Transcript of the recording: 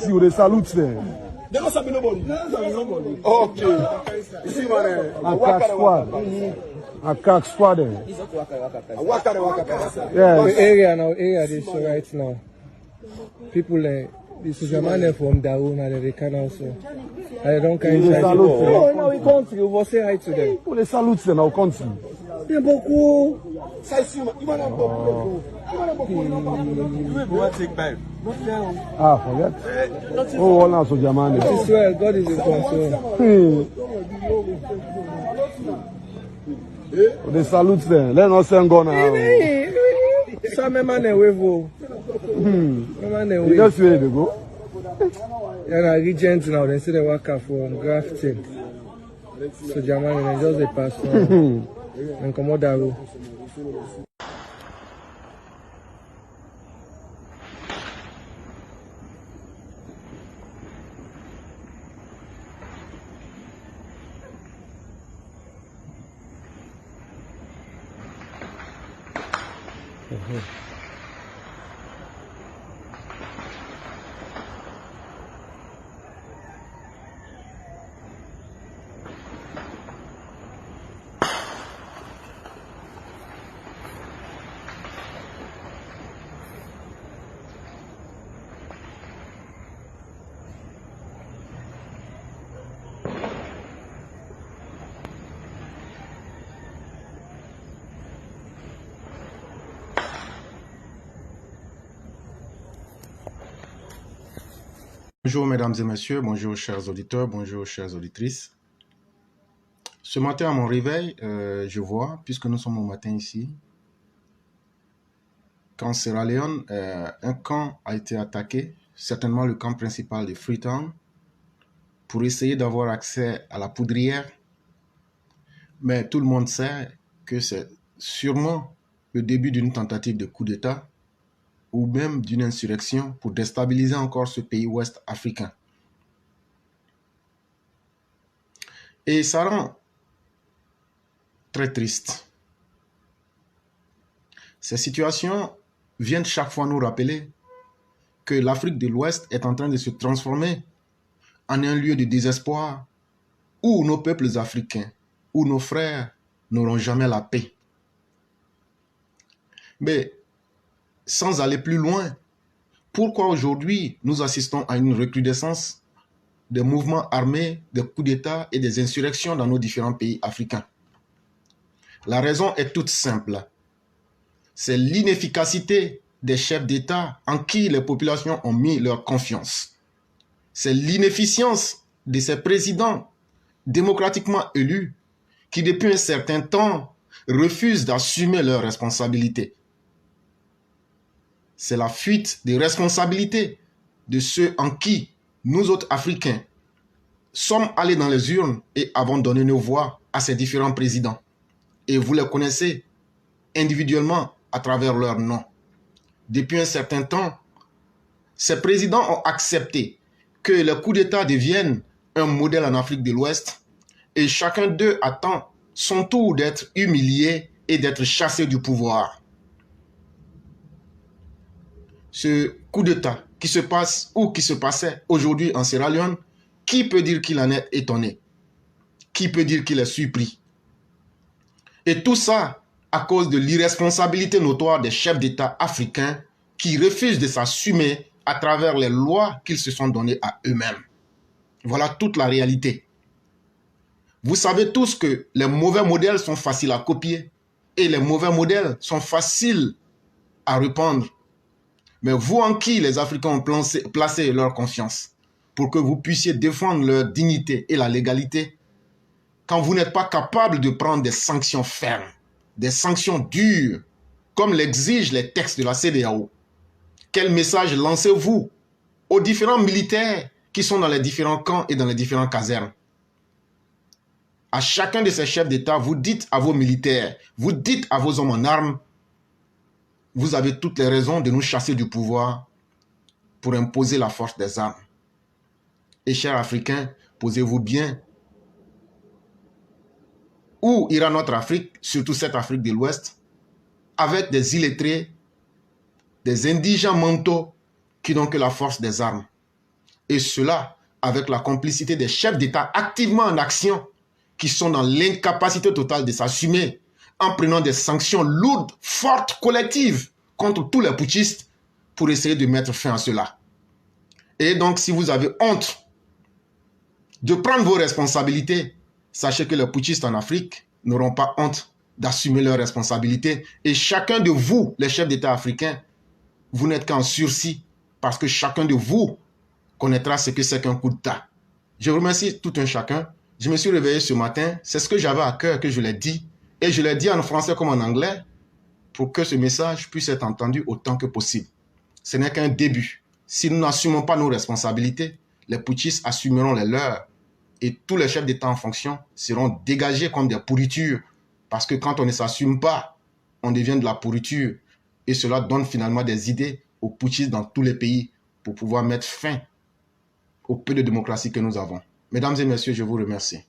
ici, on les salute. Ok. Ici, A Crack Squad. A Crack Squad. The Yes. area now, this right now. People the Sujamane from Daouna, they can also. I don't kind They of salute. oh, now we country, we will say hi to them. On les salute dans le country. Yeah, beaucoup. Ah, forget. Oh, on a Sojamane. It is well, God is in control. On les salute there. Let us send go now. So, my man, we go. My man, You we just ready to go? Yeah, regent now, they say they work from grafting. So, Germany, they just they pass on. And come out that road. Bonjour mesdames et messieurs, bonjour chers auditeurs, bonjour chères auditrices. Ce matin à mon réveil, je vois, puisque nous sommes au matin ici, qu'en Sierra Leone, un camp a été attaqué, certainement le camp principal de Freetown, pour essayer d'avoir accès à la poudrière. Mais tout le monde sait que c'est sûrement le début d'une tentative de coup d'État ou même d'une insurrection pour déstabiliser encore ce pays ouest africain. Et ça rend très triste. Ces situations viennent chaque fois nous rappeler que l'Afrique de l'Ouest est en train de se transformer en un lieu de désespoir où nos peuples africains, où nos frères n'auront jamais la paix. Mais sans aller plus loin, pourquoi aujourd'hui nous assistons à une recrudescence des mouvements armés, des coups d'État et des insurrections dans nos différents pays africains? La raison est toute simple. C'est l'inefficacité des chefs d'État en qui les populations ont mis leur confiance. C'est l'inefficience de ces présidents démocratiquement élus qui, depuis un certain temps, refusent d'assumer leurs responsabilités. C'est la fuite des responsabilités de ceux en qui nous autres Africains sommes allés dans les urnes et avons donné nos voix à ces différents présidents. Et vous les connaissez individuellement à travers leurs noms. Depuis un certain temps, ces présidents ont accepté que les coups d'État deviennent un modèle en Afrique de l'Ouest et chacun d'eux attend son tour d'être humilié et d'être chassé du pouvoir. Ce coup d'État qui se passe ou qui se passait aujourd'hui en Sierra Leone, qui peut dire qu'il en est étonné? Qui peut dire qu'il est surpris? Et tout ça à cause de l'irresponsabilité notoire des chefs d'État africains qui refusent de s'assumer à travers les lois qu'ils se sont données à eux-mêmes. Voilà toute la réalité. Vous savez tous que les mauvais modèles sont faciles à copier et les mauvais modèles sont faciles à répandre. Mais vous en qui les Africains ont placé leur confiance pour que vous puissiez défendre leur dignité et la légalité, quand vous n'êtes pas capable de prendre des sanctions fermes, des sanctions dures, comme l'exigent les textes de la CEDEAO, quel message lancez-vous aux différents militaires qui sont dans les différents camps et dans les différentes casernes? À chacun de ces chefs d'État, vous dites à vos militaires, vous dites à vos hommes en armes, vous avez toutes les raisons de nous chasser du pouvoir pour imposer la force des armes. Et chers Africains, posez-vous bien. Où ira notre Afrique, surtout cette Afrique de l'Ouest, avec des illettrés, des indigents mentaux qui n'ont que la force des armes? Et cela avec la complicité des chefs d'État activement en action, qui sont dans l'incapacité totale de s'assumer en prenant des sanctions lourdes, fortes, collectives contre tous les putschistes pour essayer de mettre fin à cela. Et donc, si vous avez honte de prendre vos responsabilités, sachez que les putschistes en Afrique n'auront pas honte d'assumer leurs responsabilités. Et chacun de vous, les chefs d'État africains, vous n'êtes qu'en sursis parce que chacun de vous connaîtra ce que c'est qu'un coup d'État. Je vous remercie tout un chacun. Je me suis réveillé ce matin, c'est ce que j'avais à cœur que je l'ai dit. Et je l'ai dit en français comme en anglais pour que ce message puisse être entendu autant que possible. Ce n'est qu'un début. Si nous n'assumons pas nos responsabilités, les putschistes assumeront les leurs et tous les chefs d'État en fonction seront dégagés comme des pourritures. Parce que quand on ne s'assume pas, on devient de la pourriture. Et cela donne finalement des idées aux putschistes dans tous les pays pour pouvoir mettre fin au peu de démocratie que nous avons. Mesdames et messieurs, je vous remercie.